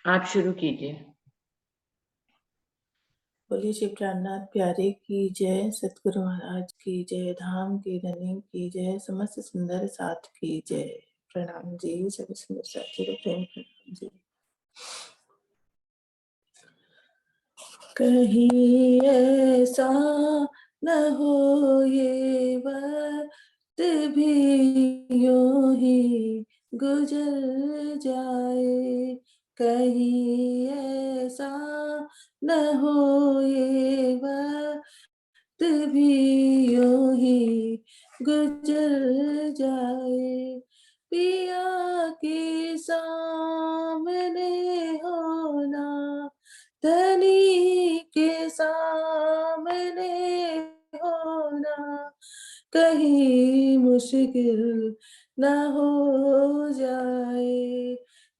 आप शुरू कीजिए। बोलिए श्री प्राणनाथ प्यारे की जय, सतगुरु महाराज की जय, धाम की धनी की जय, समस्त सुंदर साथ की जय। प्रणाम जी, सभी सुंदर साथी को प्रेम प्रणाम जी। कहीं ऐसा न हो ये वक्त भी यूं ही गुजर जाए, कहीं ऐसा न हो ये वक्त भी यूं ही गुजर जाए, पिया के सामने होना धनी के सामने होना कहीं मुश्किल न हो जाए,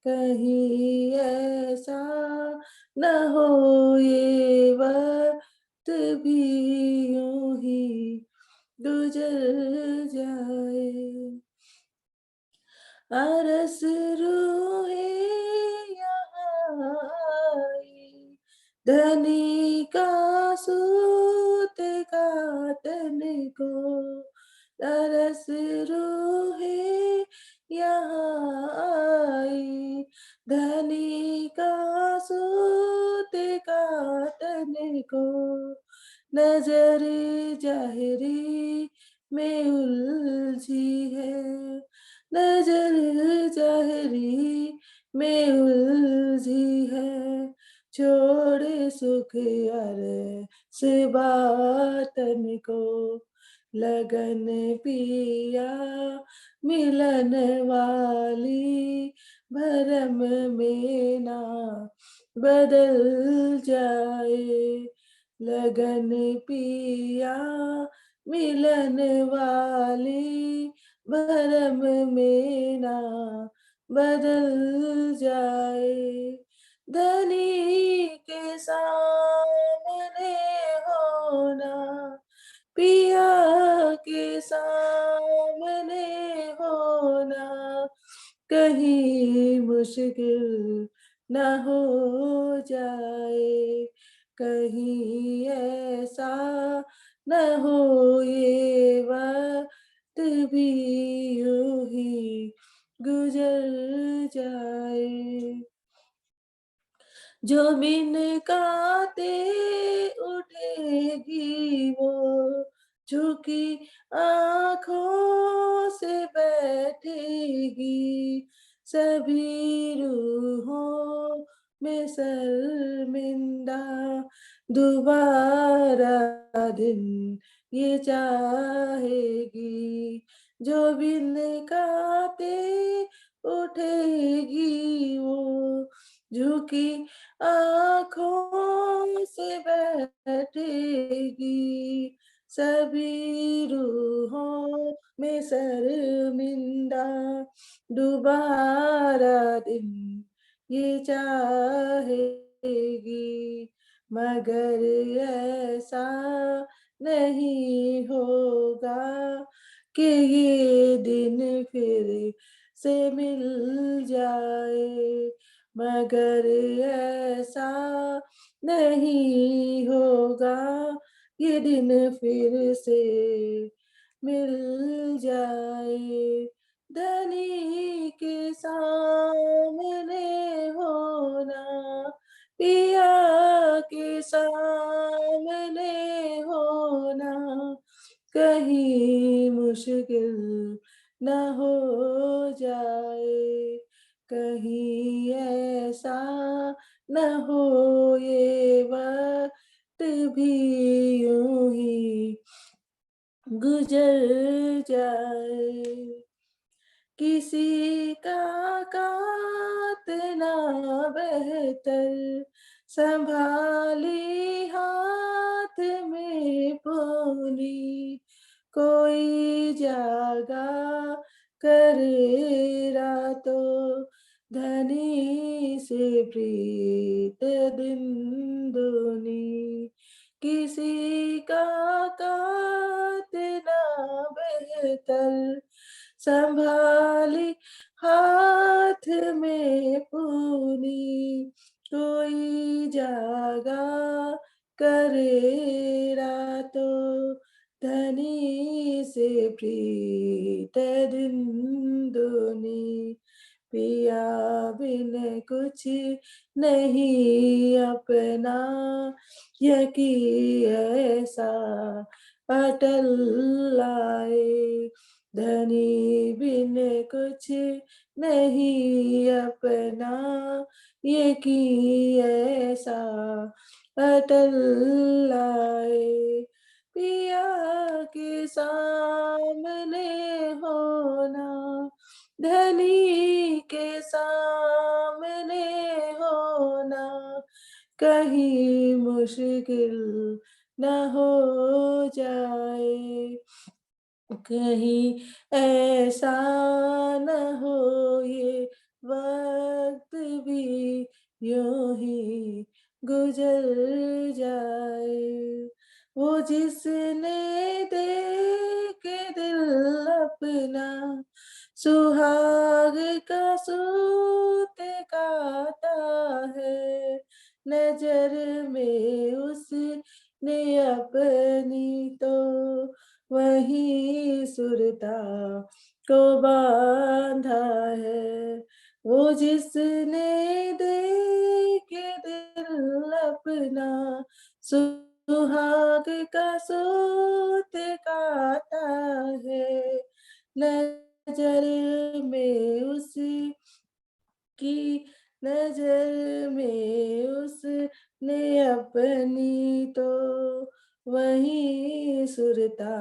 कहीं ऐसा न हो ये वक्त भी यूं ही गुजर जाए। अरस रूहे यहाँ आई, धनी का सूत का तन को, अरस रूहे यहाँ आई, धनी का सूत का तन को, नजर जाहरी में उलझी है, नजर जाहरी में उलझी है, छोड़े सुख अरस बातन को, लगन पिया मिलन वाली भरम में ना बदल जाए, लगन पिया मिलन वाली भरम में ना बदल जाए, धनी के सामने होना पिया के सामने होना कहीं मुश्किल न हो जाए, कहीं ऐसा न हो ये वक्त भी यूं ही गुजर जाए। जो बिन काते उठेगी वो झुकी आँखों से बैठेगी, सभी रूहों में शर्मिंदा दोबारा दिन ये चाहेगी, जो बिन काते उठेगी वो झुकी आँखों से बैठेगी, सभी रूहों में शर्मिंदा दोबारा दिन ये चाहेगी, मगर ऐसा नहीं होगा कि ये दिन फिर से मिल जाए, मगर ऐसा नहीं होगा ये दिन फिर से मिल जाए, धनी के सामने होना पिया के सामने होना कहीं मुश्किल न हो जाए, कहीं ऐसा न हो ये वक्त भी यूं ही गुजर जाए, किसी का कातना बेहतर संभाली हाथ में पोनी, कोई जागा करे रातों धनी से प्रीत दिन दूनी, किसी का कातना बेहतर संभाली हाथ में पूनी, करे रातों धनी से प्रीत दिन दुनी। पिया बिन कुछ नहीं अपना, यकी ऐसा अटल लाए। धनी बिन कुछ नहीं अपना, ये की ऐसा अटल लाए। पिया के सामने होना, धनी के सामने होना, कहीं मुश्किल न हो जाए। कहीं ऐसा न हो ये वक्त भी यूं ही गुजर जाए। वो जिसने दे के दिल अपना, सुहाग का सूत काता है। नजर में उसने अपनी तो वही सुरता को बांधा है। वो जिसने दे के दिल अपना, सुहाग का सूत काता है। नजर में उसकी, नजर में उसने अपनी तो वही सुरता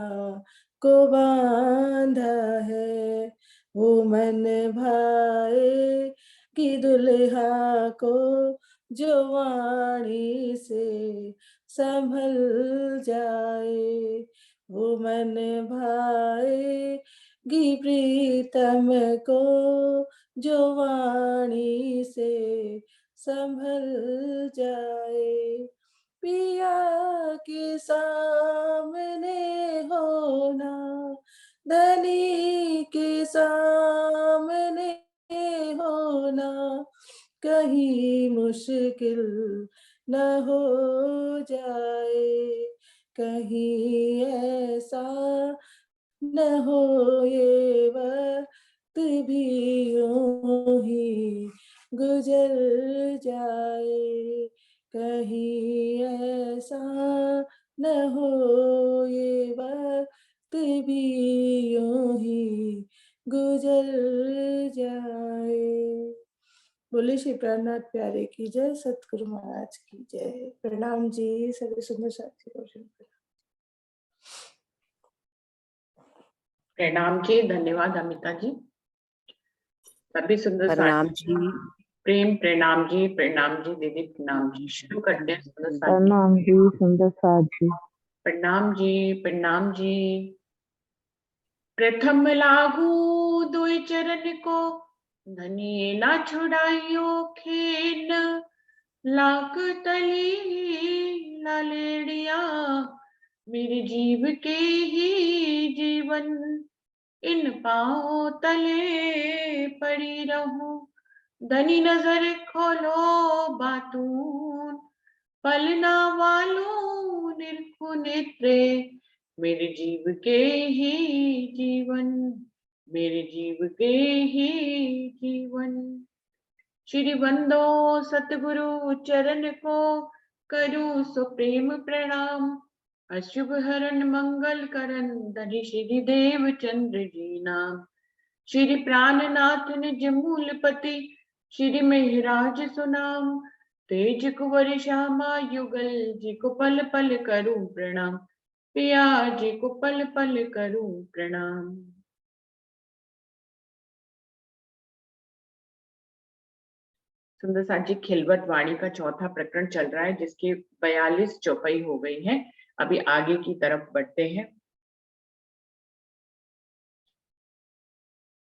को बांधा है। वो मन भाए कि दुल्हा को जो वाणी से संभल जाए। वो मन भाए गी प्रीतम को जो वाणी से संभल जाए। पिया के सामने होना, धनी के सामने होना, कहीं मुश्किल न हो जाए। कहीं ऐसा न हो ये वक्त भी यूं ही गुजर जाए। कहीं ऐसा न हो ये वक्त भी यूं ही गुजर जाए। बोले श्री प्राणनाथ प्यारे की जय, सतगुरु महाराज की जय। प्रणाम जी सभी सुंदर साथी को। प्रणाम जी, धन्यवाद अमिता जी। सभी सुंदर प्रणाम साथी जी। प्रेम प्रणाम जी दीदी प्रणाम जी। शुरू करते हैं सुंदर साथी। प्रणाम जी सुंदर साथी। प्रणाम जी। प्रथम लागू दुई चरण को, धनी ना छुड़ाइयो खेन। लाख तली लालेड़िया, मेरे जीव के ही जीवन। इन पाँव तले पड़ी रहूं, धनी नजर खोलो बातून। पलना वालों निरखु नेत्रे, मेरे जीव के ही जीवन, मेरे जीव के ही जीवन। श्री बंदो सतगुरु चरण को, करूं सो प्रेम प्रणाम। अशुभ हरण मंगल करण, धनी श्री देव चंद्र जी नाम। श्री प्राणनाथ निज मूलपति, श्री महिराज सुनाम। तेज कुंवर श्यामा युगल, जी को पल पल करूं प्रणाम। पिया जी को पल पल करूं प्रणाम। सुंदर साथ जी, खिलवत वाणी का चौथा प्रकरण चल रहा है, जिसके 42 चौपाई हो गई हैं। अभी आगे की तरफ बढ़ते हैं।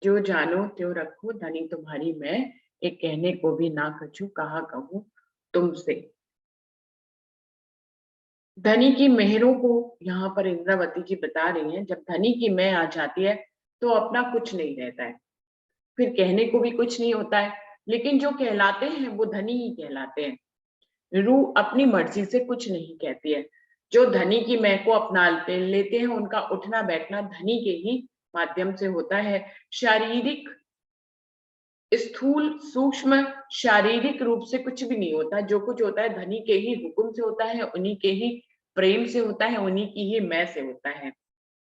जो जानो त्यों रखो, धनी तुम्हारी मैं, एक कहने को भी ना कछू, कहा कहूं तुमसे। धनी की मेहरों को यहाँ पर इंद्रावती जी बता रही हैं। जब धनी की मैं आ जाती है तो अपना कुछ नहीं रहता है, फिर कहने को भी कुछ नहीं होता है, लेकिन जो कहलाते हैं वो धनी ही कहलाते हैं। रूह अपनी मर्जी से कुछ नहीं कहती है। जो धनी की मैं को अपना लेते हैं उनका उठना बैठना धनी के ही माध्यम से होता है। शारीरिक स्थूल सूक्ष्म शारीरिक रूप से कुछ भी नहीं होता, जो कुछ होता है धनी के ही हुक्म से होता है, उन्हीं के ही प्रेम से होता है, उन्हीं की ही मैं से होता है।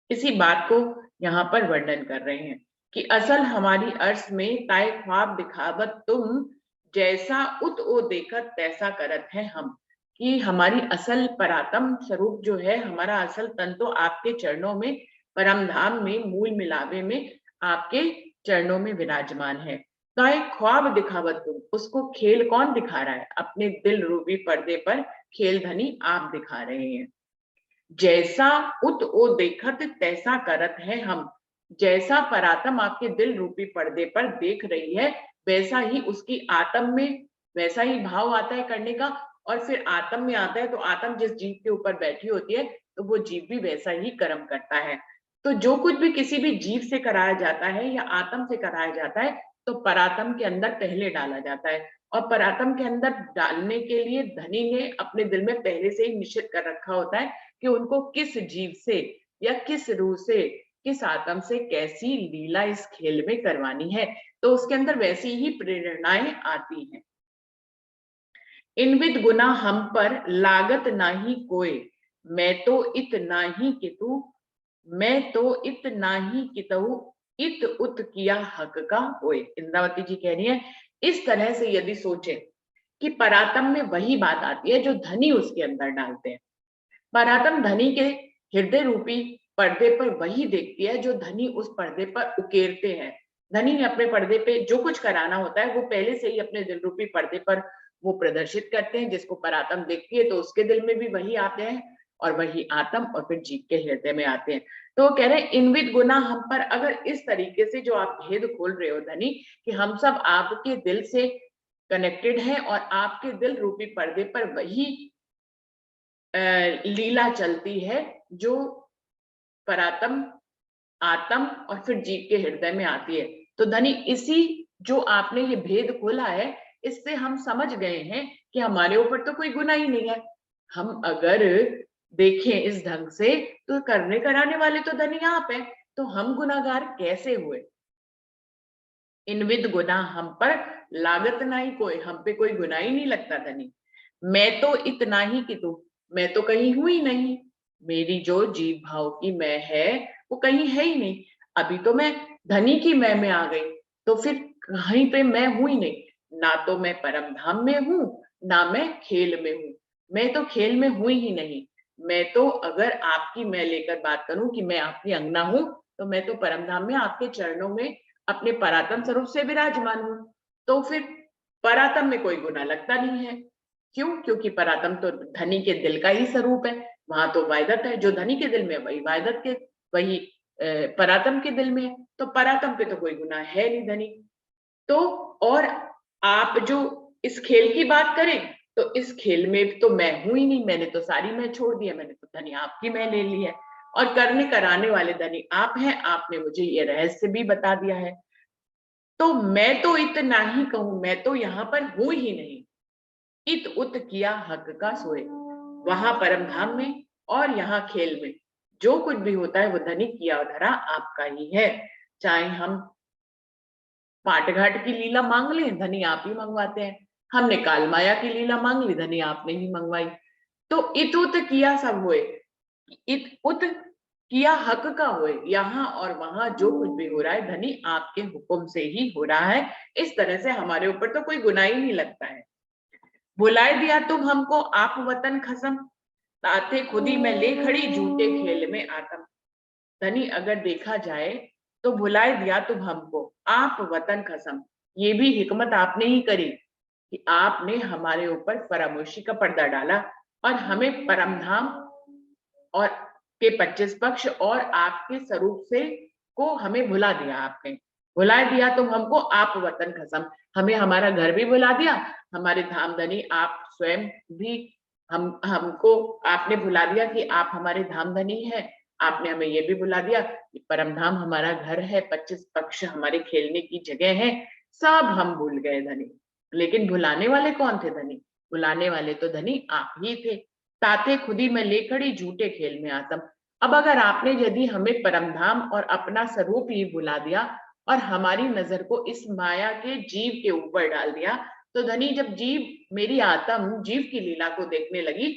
इसी बात को यहाँ पर वर्णन कर रहे हैं कि असल हमारी अर्थ में ताए ख्वाब दिखावत तुम, जैसा उत ओ देखत तैसा करत है हम। कि हमारी असल परात्म स्वरूप जो है, हमारा असल तन तो आपके चरणों में, परम धाम में, मूल मिलावे में आपके चरणों में विराजमान है। ताए ख्वाब दिखावत तुम, उसको खेल कौन दिखा रहा है? अपने दिल रूपी पर्दे पर खेल धनी आप दिखा रहे हैं। जैसा उत ओ देखत तैसा करत है हम। जैसा परात्म आपके दिल रूपी पर्दे पर देख रही है, वैसा ही उसकी आत्म में वैसा ही भाव आता है करने का, और फिर आत्म में आता है तो आत्म जिस जीव के ऊपर बैठी होती है तो वो जीव भी वैसा ही कर्म करता है। तो जो कुछ भी किसी भी जीव से कराया जाता है या आत्म से कराया जाता है तो परात्म के अंदर पहले डाला जाता है, और परात्म के अंदर डालने के लिए धनी ने अपने दिल में पहले से ही निश्चित कर रखा होता है कि उनको किस जीव से या किस रूह से, किस आत्म से कैसी लीला इस खेल में करवानी है, तो उसके अंदर वैसी ही प्रेरणाएं आती हैं। इनविद गुना हम पर लागत नाही कोय, मैं तो इत नाही कितु, मैं तो इत नाही कितहु, इत उत किया हक का होय। इंद्रावती जी कह रही है, इस तरह से यदि सोचे कि परात्म में वही बात आती है जो धनी उसके अंदर डालते हैं। परात्म धनी के हृदय रूपी पर्दे पर वही देखती है जो धनी उस पर्दे पर उकेरते हैं। धनी ने अपने पर्दे पे जो कुछ कराना होता है वो पहले से ही अपने दिल रूपी पर्दे पर वो प्रदर्शित करते हैं, जिसको परात्म देखती है तो उसके दिल में भी वही आते हैं और वही आत्म और फिर जीव के हृदय में आते हैं। तो वो कह रहे हैं इनविद गुना हम पर, अगर इस तरीके से जो आप भेद खोल रहे हो धनी कि हम सब आपके दिल से कनेक्टेड हैं और आपके दिल रूपी पर्दे पर वही लीला चलती है जो परात्म आत्म और फिर जीव के हृदय में आती है। तो धनी इसी जो आपने ये भेद खोला है, इससे हम समझ गए हैं कि हमारे ऊपर तो कोई गुनाह ही नहीं है। हम अगर देखें इस ढंग से तो करने कराने वाले तो धनी आप हैं, तो हम गुनाहगार कैसे हुए? इनविद गुना हम पर लागत नहीं कोई, हम पे कोई गुनाह ही नहीं लगता धनी। मैं तो इतना ही कि तुम, मैं तो कहीं हुई नहीं, मेरी जो जीव भाव की मैं है वो कहीं है ही नहीं। अभी तो मैं धनी की मैं में आ गई, तो फिर कहीं पे मैं हुई नहीं। ना तो मैं परम धाम में हूँ, ना मैं खेल में हूँ। मैं तो खेल में हुई ही नहीं। मैं तो अगर आपकी मैं लेकर बात करूं कि मैं आपकी अंगना हूं, तो मैं तो परम धाम में आपके चरणों में अपने परात्म स्वरूप से विराजमान हूं। तो फिर परात्म में कोई गुना लगता नहीं है। क्यों? क्योंकि परात्म तो धनी के दिल का ही स्वरूप है, वहां तो वायदत है, जो धनी के दिल में वही वायदत के वही परात्म के दिल में है, तो परात्म पे तो कोई गुना है नहीं धनी। तो और आप जो इस खेल की बात करें तो इस खेल में तो मैं हूं ही नहीं, मैंने तो सारी मैं छोड़ दिया, मैंने तो धनी आपकी मैं ले ली है और करने कराने वाले धनी आप हैं। आपने मुझे ये रहस्य भी बता दिया है, तो मैं तो इतना ही कहूं, मैं तो यहाँ पर हूं ही नहीं। इत उत किया हक का सोए, वहां परम धाम में और यहाँ खेल में जो कुछ भी होता है वो धनी किया धरा आपका ही है। चाहे हम पाटघाट की लीला मांग लें, धनी आप ही मंगवाते हैं। हमने काल माया की लीला मांग ली, धनी आपने ही मंगवाई। तो इत उत किया सब हुए, इत उत किया हक का हुए, यहाँ और वहां जो कुछ भी हो रहा है धनी आपके हुक्म से ही हो रहा है। इस तरह से हमारे ऊपर तो कोई गुनाह ही नहीं लगता है। बुलाए दिया तुम हमको आप वतन खसम, ताते खुदी में ले खड़ी झूठे खेल में आतम। धनी अगर देखा जाए तो भुलाए दिया तुम हमको आप वतन खसम, ये भी हिकमत आपने ही करी कि आपने हमारे ऊपर फरामोशी का पर्दा डाला और हमें परमधाम और के 25 पक्ष और आपके स्वरूप से को हमें भुला दिया। आपने भुला दिया तुम हमको आप वतन खसम, हमें हमारा घर भी भुला दिया, हमारे धाम धनी आप स्वयं भी हमको आपने भुला दिया कि आप हमारे धाम धनी हैं। आपने हमें ये भी भुला दिया कि परम धाम हमारा घर है, 25 पक्ष हमारे खेलने की जगह है, सब हम भूल गए धनी। लेकिन भुलाने वाले कौन थे धनी? बुलाने वाले तो धनी आप ही थे। ताते खुदी में ले खड़ी झूठे खेल में आतम। अब अगर आपने यदि हमें परमधाम और अपना स्वरूप ही बुला दिया और हमारी नजर को इस माया के जीव के ऊपर डाल दिया, तो धनी जब जीव मेरी आत्म जीव की लीला को देखने लगी,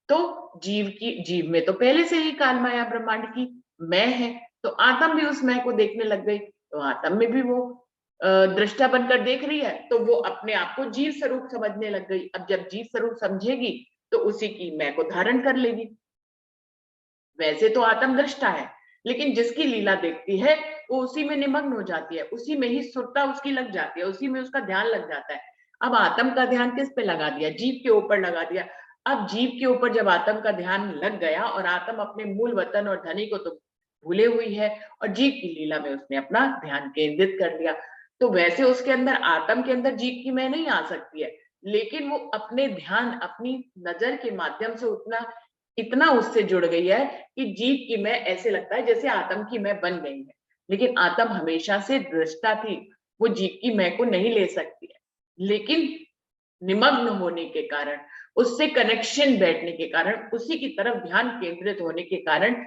तो जीव में तो पहले से ही काल माया ब्रह्मांड की मैं है, तो आत्म भी उस मैं को देखने लग गई। तो आत्म में भी वो दृष्टा बनकर देख रही है, तो वो अपने आप को जीव स्वरूप समझने लग गई। अब जब जीव स्वरूप समझेगी तो उसी की मैं को धारण कर लेगी। वैसे तो आत्म दृष्टा है, लेकिन जिसकी लीला देखती है वो उसी में निमग्न हो जाती है, उसी में ही सुरता उसकी लग जाती है, उसी में उसका ध्यान लग जाता है। अब आत्म का ध्यान किस पे लगा दिया? जीव के ऊपर लगा दिया। अब जीव के ऊपर जब आत्म का ध्यान लग गया और आत्म अपने मूल वतन और धनी को तो भूले हुई है और जीव की लीला में उसने अपना ध्यान केंद्रित कर दिया, तो वैसे उसके अंदर आत्म के अंदर जीव की मैं नहीं आ सकती है, लेकिन वो अपने ध्यान अपनी नजर के माध्यम से उतना इतना उससे जुड़ गई है कि जीव की मैं ऐसे लगता है जैसे आत्म की मैं बन गई है। लेकिन आत्म हमेशा से दृष्टा थी, वो जीव की मैं को नहीं ले सकती है, लेकिन निमग्न होने के कारण, उससे कनेक्शन बैठने के कारण, उसी की तरफ ध्यान केंद्रित होने के कारण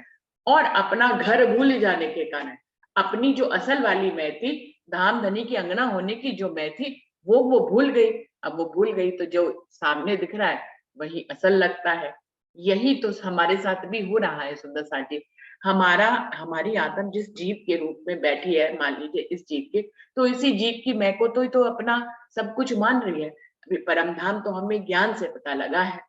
और अपना घर भूल जाने के कारण अपनी जो असल वाली मैं थी, धाम धनी की अंगना होने की जो मैं थी, वो भूल गई। अब वो भूल गई तो जो सामने दिख रहा है वही असल लगता है। यही तो हमारे साथ भी हो रहा है सुंदर सा जी। हमारी आत्म जिस जीव के रूप में बैठी है, मान लीजिए इस जीव के, तो इसी जीव की मैं को तो अपना सब कुछ मान रही है। अभी परम धाम तो हमें ज्ञान से पता लगा है,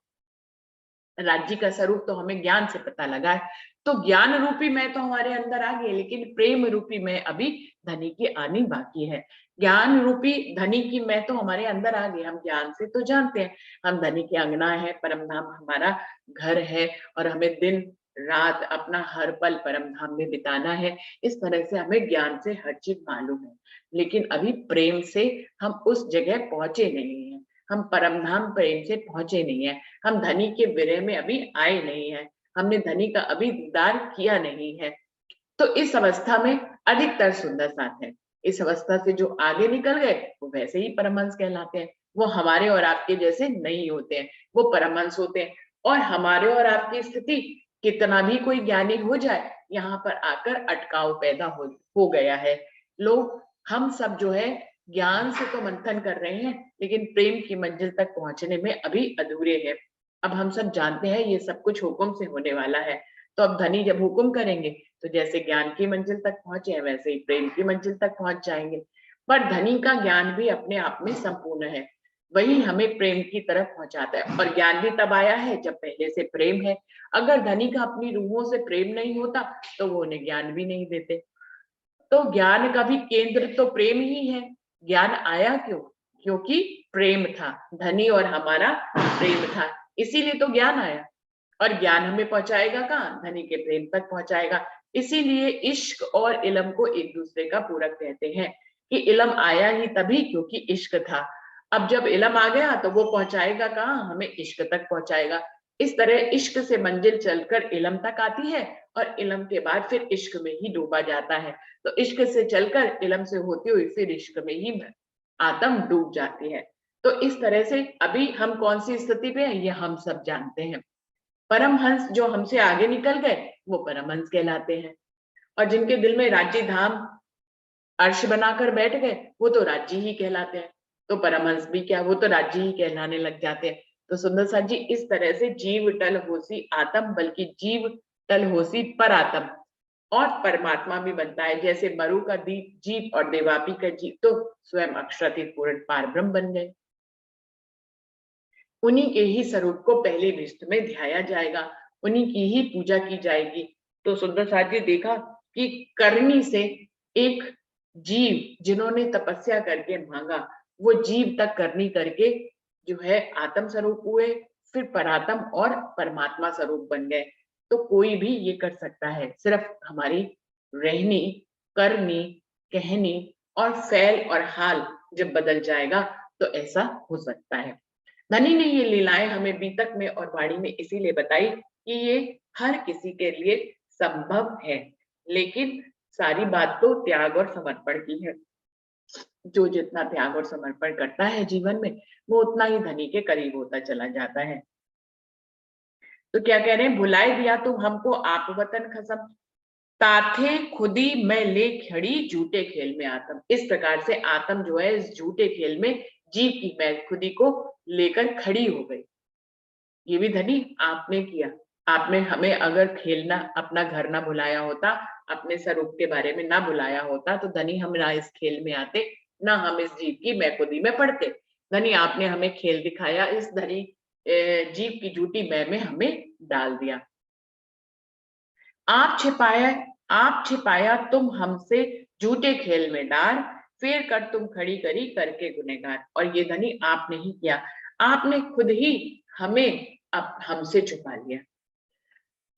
राज्य का स्वरूप तो हमें ज्ञान से पता लगा है, तो ज्ञान रूपी मैं तो हमारे अंदर आ गई, लेकिन प्रेम रूपी मैं अभी धनी की आनी बाकी है। ज्ञान रूपी धनी की मैं तो हमारे अंदर आ गई, हम ज्ञान से तो जानते हैं हम धनी की अंगना है, परम धाम हमारा घर है और हमें दिन रात अपना हर पल परम धाम में बिताना है। इस तरह से हमें ज्ञान से हर चीज मालूम है, लेकिन अभी प्रेम से हम उस जगह पहुंचे नहीं है, हम परम धाम प्रेम से पहुंचे नहीं है, हम धनी के विरह में अभी आए नहीं है, हमने धनी का अभी दीदार किया नहीं है। तो इस अवस्था में अधिकतर सुंदर साथ है, इस अवस्था से जो आगे निकल गए वो वैसे ही परमहंस कहलाते हैं। वो हमारे और आपके जैसे नहीं होते हैं, वो परमहंस होते हैं। और हमारे और आपकी स्थिति, कितना भी कोई ज्ञानी हो जाए, यहाँ पर आकर अटकाव पैदा हो गया है। लोग हम सब जो है ज्ञान से तो मंथन कर रहे हैं, लेकिन प्रेम की मंजिल तक पहुंचने में अभी अधूरे हैं। अब हम सब जानते हैं ये सब कुछ हुक्म से होने वाला है, तो अब धनी जब हुक्म करेंगे तो जैसे ज्ञान की मंजिल तक पहुंचे हैं वैसे ही प्रेम की मंजिल तक पहुंच जाएंगे। पर धनी का ज्ञान भी अपने आप में संपूर्ण है, वही हमें प्रेम की तरफ पहुंचाता है, और ज्ञान भी तब आया है जब पहले से प्रेम है। अगर धनी का अपनी रूहों से प्रेम नहीं होता तो वो उन्हें ज्ञान भी नहीं देते। तो ज्ञान का भी केंद्र तो प्रेम ही है। ज्ञान आया क्यों? क्योंकि प्रेम था, धनी और हमारा प्रेम था, इसीलिए तो ज्ञान आया। और ज्ञान हमें पहुंचाएगा कहाँ? धनी के प्रेम तक पहुंचाएगा। इसीलिए इश्क और इल्म को एक दूसरे का पूरक कहते हैं कि इल्म आया ही तभी क्योंकि इश्क था। अब जब इल्म आ गया तो वो पहुंचाएगा कहाँ? हमें इश्क तक पहुंचाएगा। इस तरह इश्क से मंजिल चलकर इल्म तक आती है और इल्म के बाद फिर इश्क में ही डूबा जाता है। तो इश्क से चलकर इल्म से होती हुई फिर इश्क में ही आत्म डूब जाती है। तो इस तरह से अभी हम कौन सी स्थिति पे हैं ये हम सब जानते हैं। परमहंस जो हमसे आगे निकल गए वो परमहंस कहलाते हैं, और जिनके दिल में राज्य धाम अर्श बनाकर बैठ गए वो तो राज्य ही कहलाते हैं। तो परमहंस भी क्या, वो तो राज्य ही कहलाने लग जाते हैं। तो सुंदर सा जी, इस तरह से जीव टल होसी आत्म, बल्कि जीव टल होसी पर आत्म और परमात्मा भी बनता है। जैसे मरु का दीप जीव और देवापी का जीव तो स्वयं अक्षरातीत पूर्ण पार ब्रह्म बन गए। उन्हीं के ही स्वरूप को पहले विश्व में ध्याया जाएगा, उन्हीं की ही पूजा की जाएगी। तो सुंदर साथ जी देखा कि करनी से एक जीव जिन्होंने तपस्या करके मांगा, वो जीव तक करनी करके जो है आत्म स्वरूप हुए, फिर परात्म और परमात्मा स्वरूप बन गए। तो कोई भी ये कर सकता है, सिर्फ हमारी रहनी, करनी, कहनी और फैल और हाल जब बदल जाएगा तो ऐसा हो सकता है। धनी ने ये लीलाएं हमें बीतक में और वाणी में इसीलिए बताई कि ये हर किसी के लिए संभव है, लेकिन सारी बात तो त्याग और समर्पण की है। जो जितना त्याग और समर्पण करता है जीवन में, वो उतना ही धनी के करीब होता चला जाता है। तो क्या कह रहे हैं, भुलाए दिया तुम हमको आप वतन खसम, ताथे खुदी मैं ले खड़ी झूठे खेल में आत्म। इस प्रकार से आत्म जो है इस झूठे खेल में जीव की मैं खुदी को लेकर खड़ी हो गई। ये भी धनी आपने किया। आपने हमें अगर खेलना, अपना घर ना भुलाया होता, अपने स्वरूप के बारे में ना भुलाया होता, तो धनी हम ना इस खेल में आते, ना हम इस जीव की मैं खुदी में पड़ते। धनी आपने हमें खेल दिखाया, इस धनी जीव की झूठी मैं में हमें डाल दिया। आप छिपाया तुम हमसे झूठे खेल में डार, फिर कर तुम खड़ी करी करके गुनहगार। और ये धनी आपने ही किया, आपने खुद ही हमें अब हमसे छुपा लिया।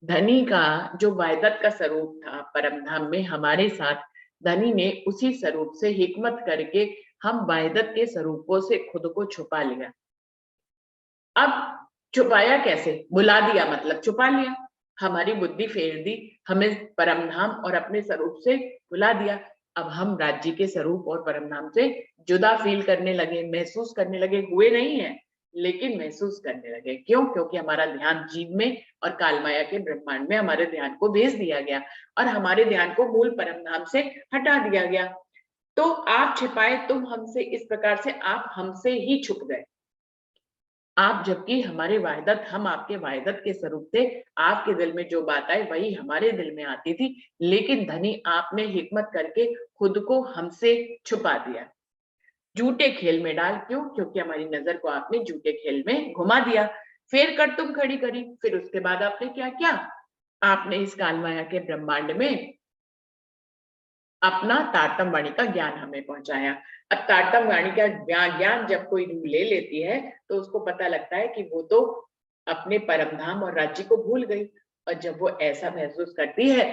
धनी का जो वायदत का स्वरूप था परम धाम में हमारे साथ, धनी ने उसी स्वरूप से हिकमत करके हम वायदत के स्वरूपों से खुद को छुपा लिया। अब छुपाया कैसे, बुला दिया मतलब छुपा लिया, हमारी बुद्धि फेर दी, हमें परमधाम और अपने स्वरूप से बुला दिया। अब हम राज्य के स्वरूप और परमधाम से जुदा फील करने लगे, महसूस करने लगे, हुए नहीं है लेकिन महसूस करने लगे। क्यों? क्योंकि हमारा ध्यान जीव में और कालमाया के ब्रह्मांड में हमारे ध्यान को भेज दिया गया और हमारे ध्यान को मूल परमधाम से हटा दिया गया। तो आप छिपाए तुम हमसे, इस प्रकार से आप हमसे ही छुप गए। आप जबकि हमारे वायदत, हम आपके वायदत के स्वरूप थे, आपके दिल में जो बात आई वही हमारे दिल में आती थी, लेकिन धनी आपने हिकमत करके खुद को हमसे छुपा दिया, झूठे खेल में डाल। क्यों? क्योंकि हमारी नजर को आपने झूठे खेल में घुमा दिया। फिर कर तुम खड़ी करी, फिर उसके बाद आपने क्या किया, आपने इस कालमाया के ब्रह्मांड में अपना तारतम वाणी का ज्ञान हमें पहुंचाया। अब तारतम वाणी का ज्ञान जब कोई रूह ले लेती है तो उसको पता लगता है कि वो तो अपने परमधाम और राज्य को भूल गई। और जब वो ऐसा महसूस करती है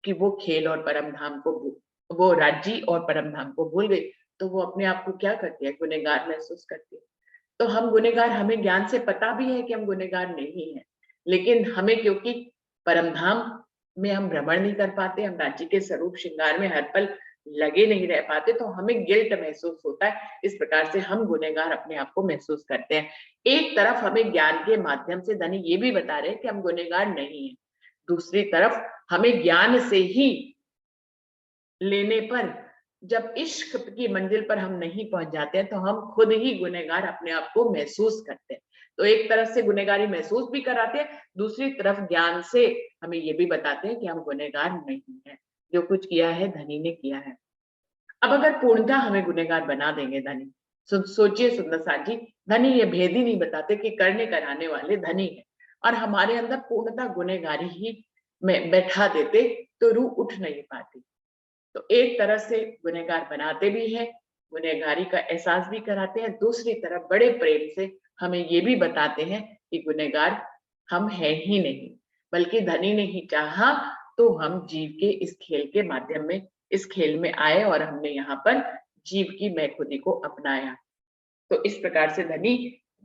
कि वो खेल और परमधाम को, वो राज्य और परमधाम को भूल गई, तो वो अपने आप को क्या करती है, गुनहगार महसूस करती है। तो हम गुनहगार, हमें ज्ञान से पता भी है कि हम गुनहगार नहीं है, लेकिन हमें क्योंकि परमधाम में हम भ्रमण नहीं कर पाते, हम राज्य के स्वरूप श्रृंगार में हर पल लगे नहीं रह पाते, तो हमें गिल्ट महसूस होता है। इस प्रकार से हम गुनहगार अपने आप को महसूस करते हैं। एक तरफ हमें ज्ञान के माध्यम से धनी ये भी बता रहे हैं कि हम गुनहगार नहीं है, दूसरी तरफ हमें ज्ञान से ही लेने पर जब इश्क की मंजिल पर हम नहीं पहुंच जाते हैं तो हम खुद ही गुनहगार अपने आप को महसूस करते हैं। तो एक तरफ से गुनहगारी महसूस भी कराते हैं, दूसरी तरफ ज्ञान से हमें ये भी बताते हैं कि हम गुनहगार नहीं हैं, जो कुछ किया है धनी ने किया है। अब अगर पूर्णतः हमें गुनहगार बना देंगे धनी, सोचिए सुंदर साथ जी, धनी ये भेद ही नहीं बताते कि करने कराने वाले धनी है, और हमारे अंदर पूर्णतः गुनहगारी ही में बैठा देते तो रूह उठ नहीं पाती। तो एक तरह से गुनहगार बनाते भी हैं, गुनहगारी का एहसास भी कराते हैं, दूसरी तरफ बड़े प्रेम से हमें ये भी बताते हैं कि गुनहगार हम हैं ही नहीं, बल्कि धनी ने ही चाहा तो हम जीव के इस खेल के माध्यम में इस खेल में आए और हमने यहाँ पर जीव की मैं खुदी को अपनाया। तो इस प्रकार से धनी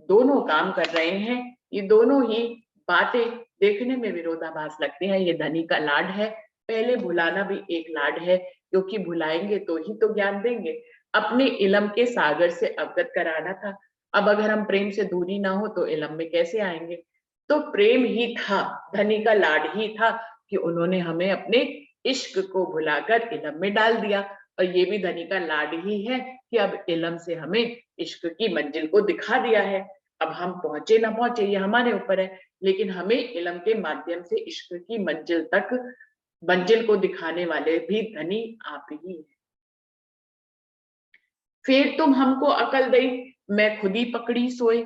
दोनों काम कर रहे हैं। ये दोनों ही बातें देखने में विरोधाभास लगती हैं। ये धनी का लाड है, पहले भुलाना भी एक लाड है, क्योंकि भुलाएंगे तो ही तो ज्ञान देंगे। अपने इलम के सागर से अवगत कराना था। अब अगर हम प्रेम से दूरी ना हो तो इलम में कैसे आएंगे? तो प्रेम ही था, धनी का लाड ही था कि उन्होंने हमें अपने इश्क को भुलाकर इलम में डाल दिया। और ये भी धनी का लाड ही है कि अब इलम से हमें इश्क की मंजिल को दिखा दिया है। अब हम पहुंचे ना पहुंचे ये हमारे ऊपर है, लेकिन हमें इलम के माध्यम से इश्क की मंजिल को दिखाने वाले भी धनी आप ही हैं। फिर तुम हमको अकल दई, मैं खुदी पकड़ी सोए,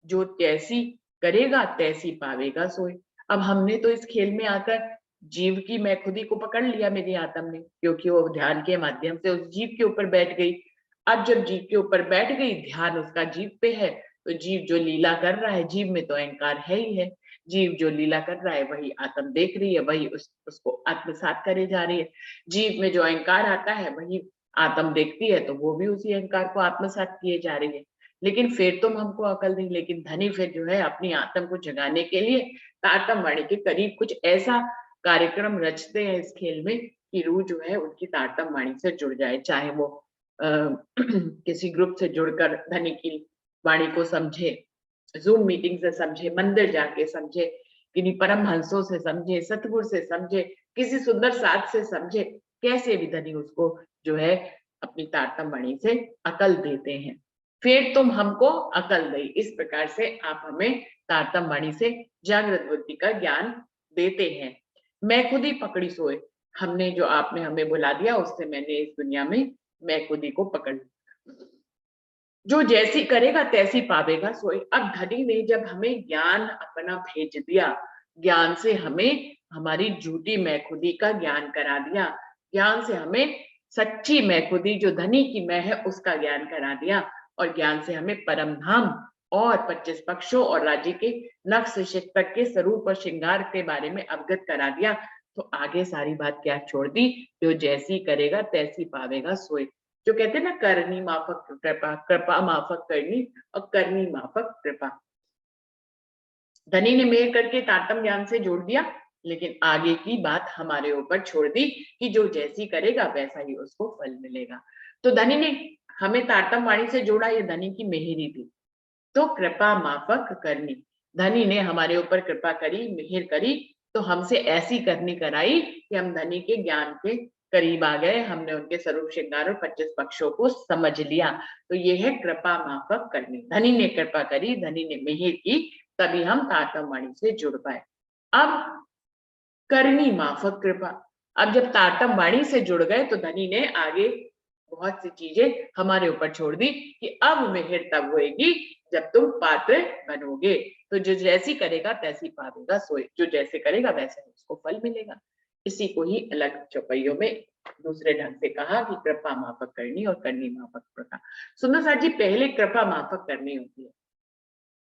जो तैसी करेगा तैसी पावेगा सोए। अब हमने तो इस खेल में आकर जीव की मैं खुदी को पकड़ लिया मेरी आत्म ने, क्योंकि वो ध्यान के माध्यम से उस जीव के ऊपर बैठ गई। अब जब जीव के ऊपर बैठ गई, ध्यान उसका जीव पे है, तो जीव जो लीला कर रहा है, जीव में तो अहंकार है ही है, जीव जो लीला कर रहा है वही आत्म देख रही है, वही उसको आत्मसात करे जा रही है। जीव में जो अहंकार आता है वही आत्म देखती है, तो वो भी उसी अहंकार को आत्मसात किए जा रही है। लेकिन फिर तुम हमको अकल दी, लेकिन धनी फिर जो है अपनी आत्म को जगाने के लिए तारतम वाणी के करीब कुछ ऐसा कार्यक्रम रचते हैं इस खेल में कि रूह जो है उनकी तारतम वाणी से जुड़ जाए, चाहे वो किसी ग्रुप से जुड़कर धनी की वाणी को समझे, जूम मीटिंग से समझे, मंदिर जाके समझे, किन्हीं परमहंसों से समझे, सतगुरु से समझे, किसी सुंदर साध से समझे, कैसे भी धनी उसको जो है अपनी तारतम वाणी से अकल देते हैं। फिर तुम हमको अकल दई, इस प्रकार से आप हमें तारतम वाणी से जागृत बुद्धि का ज्ञान देते हैं। मैं खुद ही पकड़ी सोए, हमने जो आपने हमें बुला दिया उससे मैंने इस दुनिया में मैं खुद ही को पकड़ लिया। जो जैसी करेगा तैसी पावेगा सोई। अब धनी ने जब हमें ज्ञान अपना भेज दिया, ज्ञान से हमें हमारी झूठी मैं खुदी का ज्ञान करा दिया, ज्ञान से हमें सच्ची मैं खुदी जो धनी की मैं है उसका ज्ञान करा दिया, और ज्ञान से हमें परम धाम और 25 पक्षों और राज्य के नक्श शिक्षक के स्वरूप और श्रृंगार के बारे में अवगत करा दिया। तो आगे सारी बात क्या छोड़ दी, जो जैसी करेगा तैसी पावेगा सोई। जो कहते हैं ना, करनी माफक कृपा, कृपा माफक करनी और करनी माफक कृपा। धनी ने मेल करके तारतम ज्ञान से जोड़ दिया, लेकिन आगे की बात हमारे ऊपर छोड़ दी कि जो जैसी करेगा वैसा ही उसको फल मिलेगा। तो धनी ने हमें तारतम वाणी से जोड़ा, ये धनी की मेहरी थी। तो कृपा माफक करनी, धनी ने हमारे ऊपर कृपा करी, मेहर करी, तो हमसे ऐसी करनी कराई कि हम धनी के ज्ञान के करीब आ गए, हमने उनके स्वरूप श्रृंगार और 25 पक्षों को समझ लिया। तो ये है कृपा माफक करनी। धनी ने कृपा करी, धनी ने मेहर की, तभी हम तारतम वाणी से जुड़ पाए। अब करनी माफक कृपा, अब जब तारतम वाणी से जुड़ गए तो धनी ने आगे बहुत सी चीजें हमारे ऊपर छोड़ दी कि अब मेहर तब होएगी जब तुम पात्र बनोगे। तो जो जैसी करेगा तैसी पावेगा सोए, जो जैसे करेगा वैसे उसको फल मिलेगा। इसी को ही अलग चौपाइयों में दूसरे ढंग से कहा कि कृपा माफक करनी और करनी माफक कृपा। सुंदर साथ जी, पहले कृपा माफक करनी होती है।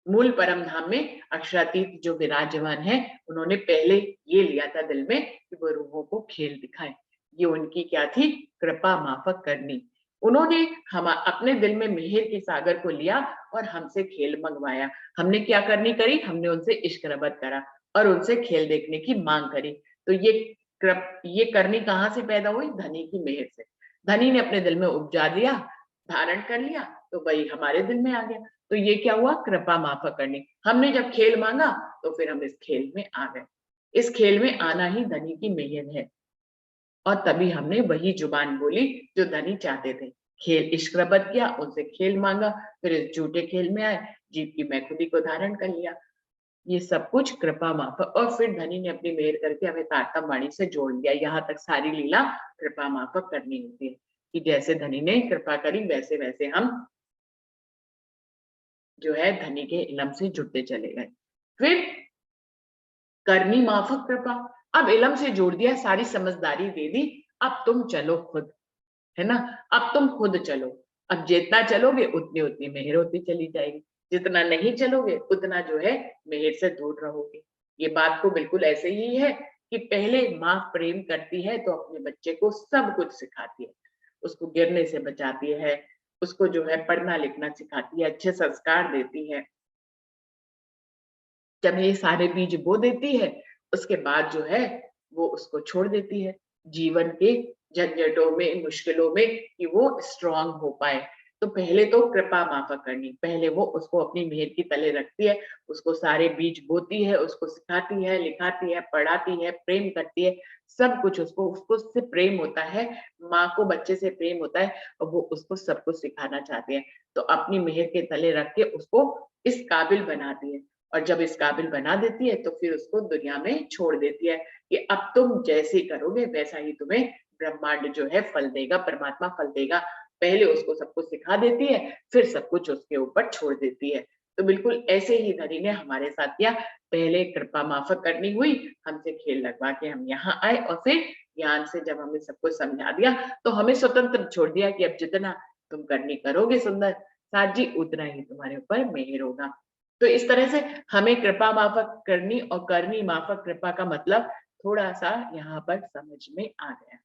मूल परम धाम में अक्षरातीत जो विराजमान है, उन्होंने पहले ये लिया था दिल में कि वो रूहों को खेल दिखाए। ये उनकी क्या थी, कृपा माफक करनी। उन्होंने हम अपने दिल में मेहर के सागर को लिया और हमसे खेल मंगवाया। हमने क्या करनी करी, हमने उनसे इश्क रबत करा और उनसे खेल देखने की मांग करी। तो ये करनी कहाँ से पैदा हुई, धनी की मेहर से। धनी ने अपने दिल में उपजा दिया, धारण कर लिया, तो वही हमारे दिल में आ गया। तो ये क्या हुआ, कृपा माफक करनी। हमने जब खेल मांगा तो फिर हम इस खेल में आ गए। इस खेल में आना ही धनी की मेहर है, और तभी हमने वही जुबान बोली जो धनी चाहते थे। खेल इश्क रबत किया, उनसे खेल मांगा, फिर इस झूठे खेल में आए, जीत की मैं खुदी को धारण कर लिया। ये सब कुछ कृपा माफक, और फिर धनी ने अपनी मेहर करके हमें तारतम वाणी से जोड़ लिया। यहाँ तक सारी लीला कृपा माफक करनी होती है कि जैसे धनी ने कृपा करी वैसे वैसे हम जो है धनी के इलम से जुड़ते चले गए। फिर करनी माफक कृपा, अब इलम से जोड़ दिया, सारी समझदारी दे दी, अब तुम चलो खुद, है ना। अब तुम खुद चलो, अब जितना चलोगे उतनी उतनी मेहर होती चली जाएगी, जितना नहीं चलोगे उतना जो है मेहर से दूर रहोगे। ये बात को बिल्कुल ऐसे ही है कि पहले माँ प्रेम करती है तो अपने बच्चे को सब कुछ सिखाती है, उसको गिरने से बचाती है, उसको जो है पढ़ना लिखना सिखाती है, अच्छे संस्कार देती है। जब ये सारे बीज बो देती है, उसके बाद जो है वो उसको छोड़ देती है जीवन के झंझटों में, मुश्किलों में, कि वो स्ट्रांग हो पाए। तो पहले तो कृपा माफक करनी, पहले वो उसको अपनी मेहर की तले रखती है, उसको सारे बीज बोती है, उसको सिखाती है, लिखाती है, पढ़ाती है, प्रेम करती है, सब कुछ उसको उसको उससे प्रेम होता है। माँ को बच्चे से प्रेम होता है और वो उसको सब कुछ सिखाना चाहती है। तो अपनी मेहर के तले रख के उसको इस काबिल बनाती है, और जब इस काबिल बना देती है तो फिर उसको दुनिया में छोड़ देती है कि अब तुम जैसे करोगे वैसा ही तुम्हें ब्रह्मांड जो है फल देगा, परमात्मा फल देगा। पहले उसको सब कुछ सिखा देती है, फिर सब कुछ उसके ऊपर छोड़ देती है। तो बिल्कुल ऐसे ही धनी ने हमारे साथ किया, पहले कृपा माफक करनी हुई, हमसे खेल लगवा के हम यहाँ आए, और फिर ज्ञान से जब हमें सब कुछ समझा दिया तो हमें स्वतंत्र छोड़ दिया कि अब जितना तुम करनी करोगे सुंदर साथ जी, उतना ही तुम्हारे ऊपर मेहर होगा। तो इस तरह से हमें कृपा माफक करनी और करनी माफक कृपा का मतलब थोड़ा सा यहाँ पर समझ में आ गया।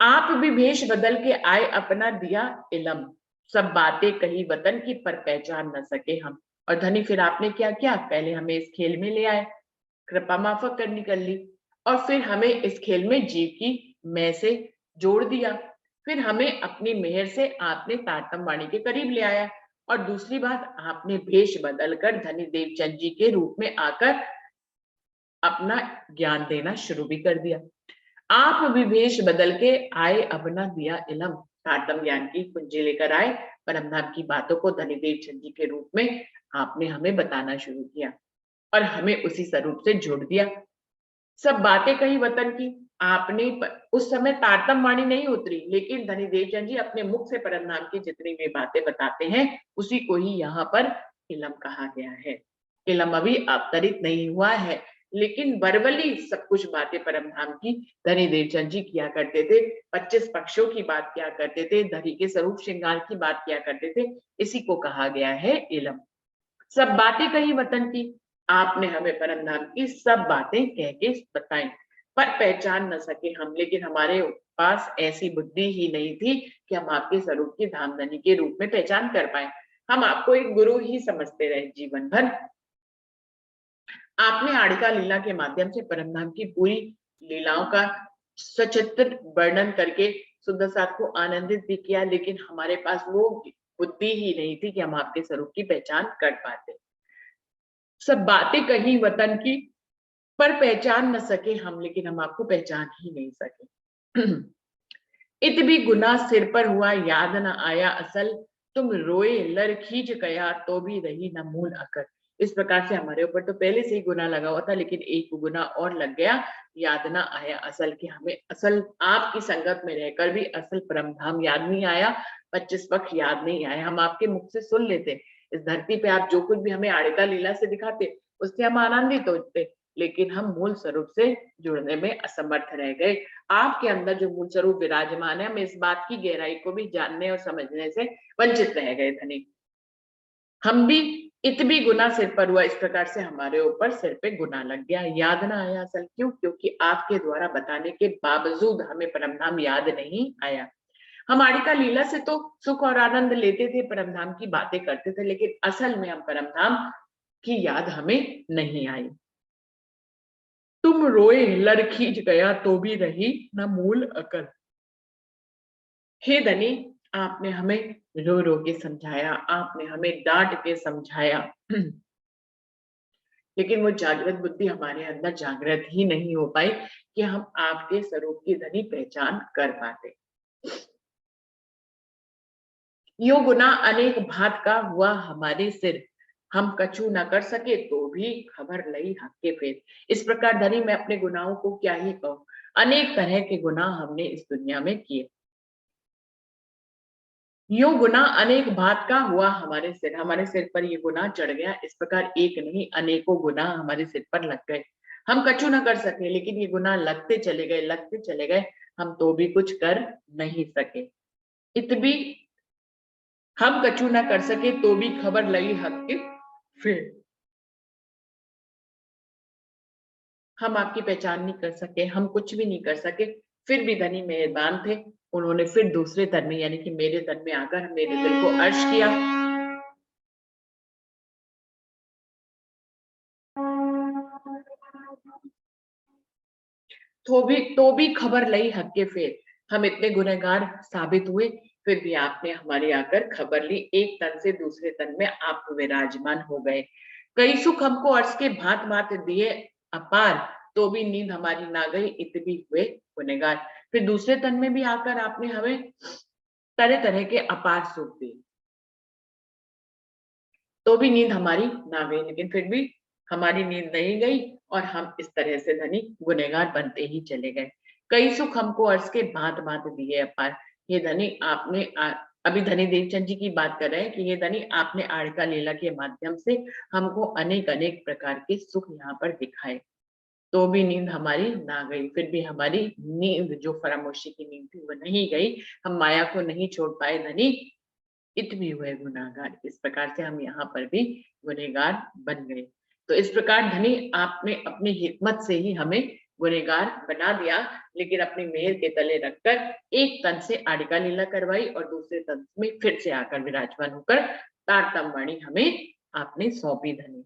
आप भी भेष बदल के आए, अपना दिया इलम, सब बातें कही वतन की पर पहचान न सके हम। और धनी फिर आपने क्या किया, पहले हमें इस खेल में ले आए, कृपा माफक करनी कर ली, और फिर हमें इस खेल में जीव की मैं से जोड़ दिया। फिर हमें अपनी मेहर से आपने तारतम वाणी के करीब ले आया। और दूसरी बात, आपने भेष बदलकर धनी देवचंद जी के रूप में आकर अपना ज्ञान देना शुरू भी कर दिया। आप भी भेष बदल के आए, अपना दिया इलम, तारतम ज्ञान की कुंजी लेकर आए। परमधाम की बातों को धनी देवचंद जी के रूप में आपने हमें बताना शुरू किया और हमें उसी स्वरूप से जोड़ दिया। सब बातें कही वतन की आपने उस समय तारतम वाणी नहीं उतरी, लेकिन धनी देवचंद जी अपने मुख से परमधाम की जितनी भी बातें बताते हैं उसी को ही यहाँ पर इलम कहा गया है। इलम अभी अवतरित नहीं हुआ है, लेकिन बरबली सब कुछ बातें परमधाम की धनी देवचंद जी किया करते थे। 25 पक्षों की बात किया करते थे, धनी के स्वरूप श्रृंगार की बात किया करते थे, इसी को कहा गया है इलम। सब बातें कही वतन की, आपने हमें परमधाम की सब बातें कह के बताई, पर पहचान न सके हम। लेकिन हमारे पास ऐसी बुद्धि ही नहीं थी कि हम आपके स्वरूप की धामधनी के रूप में पहचान कर पाए। हम आपको एक गुरु ही समझते रहे जीवन भर। आपने आड़िका लीला के माध्यम से परमधाम की पूरी लीलाओं का सचित्र वर्णन करके सुंदर साथ को आनंदित भी किया, लेकिन हमारे पास वो बुद्धि ही नहीं थी कि हम आपके स्वरूप की पहचान कर पाते। सब बातें कही वतन की, पर पहचान न सके हम, लेकिन हम आपको पहचान ही नहीं सके। इत भी गुना सिर पर हुआ, याद न आया असल, तुम रोए लर खींच गया तो भी रही न मूल अकल। इस प्रकार से हमारे ऊपर तो पहले से ही गुना लगा हुआ था, लेकिन एक गुना और लग गया, याद ना आया असल, कि हमें असल आपकी संगत में रहकर भी असल परमधाम याद नहीं आया, 25 पक्ष याद नहीं आया। हम आपके मुख से सुन लेते, इस धरती पे आप जो कुछ भी हमें आड़िका लीला से दिखाते उससे हम आनंदित होते, लेकिन हम मूल स्वरूप से जुड़ने में असमर्थ रह गए। आपके अंदर जो मूल स्वरूप विराजमान है, हम इस बात की गहराई को भी जानने और समझने से वंचित रह गए धनी। हम भी इत भी गुना सिर पर हुआ, इस प्रकार से हमारे ऊपर सिर पे गुना लग गया, याद ना आया असल। क्यों? क्योंकि आपके द्वारा बताने के बावजूद हमें परमधाम याद नहीं आया। हम आड़िका लीला से तो सुख और आनंद लेते थे, परमधाम की बातें करते थे, लेकिन असल में हम परमधाम की याद हमें नहीं आई। तुम रोए लर खींच गया तो भी रही न मूल अकल। हे धनी, आपने हमें रो रो के समझाया, आपने हमें डांट के समझाया, लेकिन वो जागृत बुद्धि हमारे अंदर जागृत ही नहीं हो पाई कि हम आपके स्वरूप की धनी पहचान कर पाते। यो गुना अनेक भात का हुआ हमारे सिर, हम कछु न कर सके तो भी खबर लई हक के फेर। इस प्रकार धनी मैं अपने गुनाहों को क्या ही कहूं, अनेक तरह के गुनाह हमने इस दुनिया में किए। यो गुनाह अनेक भात का हुआ हमारे सिर पर ये गुनाह चढ़ गया। इस प्रकार एक नहीं अनेकों गुनाह हमारे सिर पर लग गए, हम कछु न कर सके, लेकिन ये गुनाह लगते चले गए, हम तो भी कुछ कर नहीं सके। इत भी हम कछु न कर सके तो भी खबर लगी हक के फिर। हम आपकी पहचान नहीं कर सके, हम कुछ भी नहीं कर सके, फिर भी धनी मेहरबान थे, उन्होंने फिर दूसरे तन में यानी कि मेरे तन में आकर मेरे दिल को अर्श किया। तो भी खबर लई हक के फेर। हम इतने गुनहगार साबित हुए, फिर भी आपने हमारी आकर खबर ली, एक तन से दूसरे तन में आप विराजमान हो गए। कई सुख हमको अर्श के भांत भांत दिए अपार, तो भी नींद हमारी ना गई, इत भी हुए गुनहगार। फिर दूसरे तन में भी आकर आपने हमें तरह तरह के अपार सुख दिए, तो भी नींद हमारी ना गई, लेकिन फिर भी हमारी नींद नहीं गई और हम इस तरह से धनी गुनहगार बनते ही चले गए। कई सुख हमको अर्श के भांत भांत दिए अपार। ये धनी आपने अभी धनी देवचंद जी की बात कर रहे हैं कि ये धनी आपने आड़िका लीला के माध्यम से हमको अनेक अनेक प्रकार के सुख यहाँ पर दिखाए, तो भी नींद हमारी ना गई। फिर भी हमारी नींद जो फरामोशी की नींद थी वो नहीं गई, हम माया को नहीं छोड़ पाए धनी, इत भी हुए गुनाहगार। इस प्रकार से हम यहाँ पर भी गुनहगार बन गए। तो इस प्रकार धनी आपने अपनी हिम्मत से ही हमें गुनहगार बना दिया, लेकिन अपनी मेहर के तले रखकर एक तन से आड़िका लीला करवाई और दूसरे तन में फिर से आकर विराजमान होकर तारतम वाणी हमें आपने सौंपी धनी।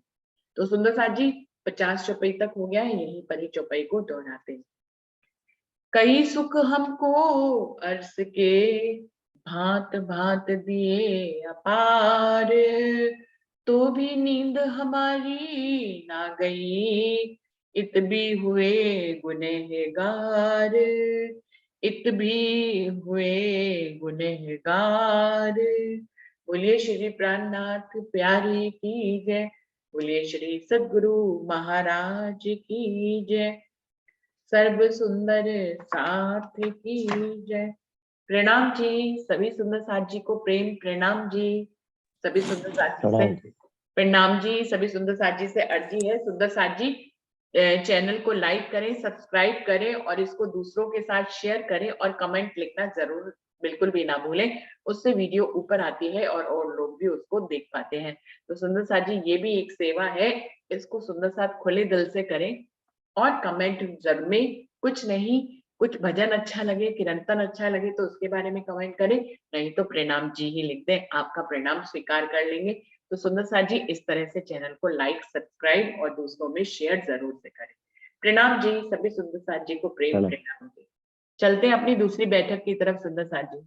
तो सुंदर साथ जी 50 चौपाई तक हो गया है, यहीं पर ही चौपाई को दोहराते हैं। कई सुख हमको अर्श के, भांत भांत दिए अपार, तो भी नींद हमारी ना गई, इत भी हुए गुनहगार, इत भी हुए गुनहगार। बोलिए श्री प्राणनाथ प्यारे की जय, बोलिए श्री सद्गुरु महाराज की जय, सर्व सुंदर साथ की जय। प्रणाम जी, सभी सुंदर साथ जी को प्रेम प्रणाम जी। सभी सुंदर साथ जी से प्रणाम जी, सभी सुंदर साथ जी से अर्जी है, सुंदर साथ जी चैनल को लाइक करें, सब्सक्राइब करें और इसको दूसरों के साथ शेयर करें और कमेंट लिखना जरूर बिल्कुल भी ना भूलें, उससे वीडियो ऊपर आती है और लोग भी उसको देख पाते हैं। तो सुंदर साथ जी ये भी एक सेवा है, इसको सुंदर साथ खुले दिल से करें और कमेंट जरूर में, कुछ नहीं, कुछ भजन अच्छा लगे, कीर्तन अच्छा लगे तो उसके बारे में कमेंट करें, नहीं तो प्रणाम जी ही लिख दें, आपका प्रणाम स्वीकार कर लेंगे। तो सुंदर साथ जी इस तरह से चैनल को लाइक सब्सक्राइब और दूसरों में शेयर जरूर से करें। प्रणाम जी, सभी सुंदर साथ जी को प्रेम प्रणाम जी। चलते हैं अपनी दूसरी बैठक की तरफ सुंदर साथ जी।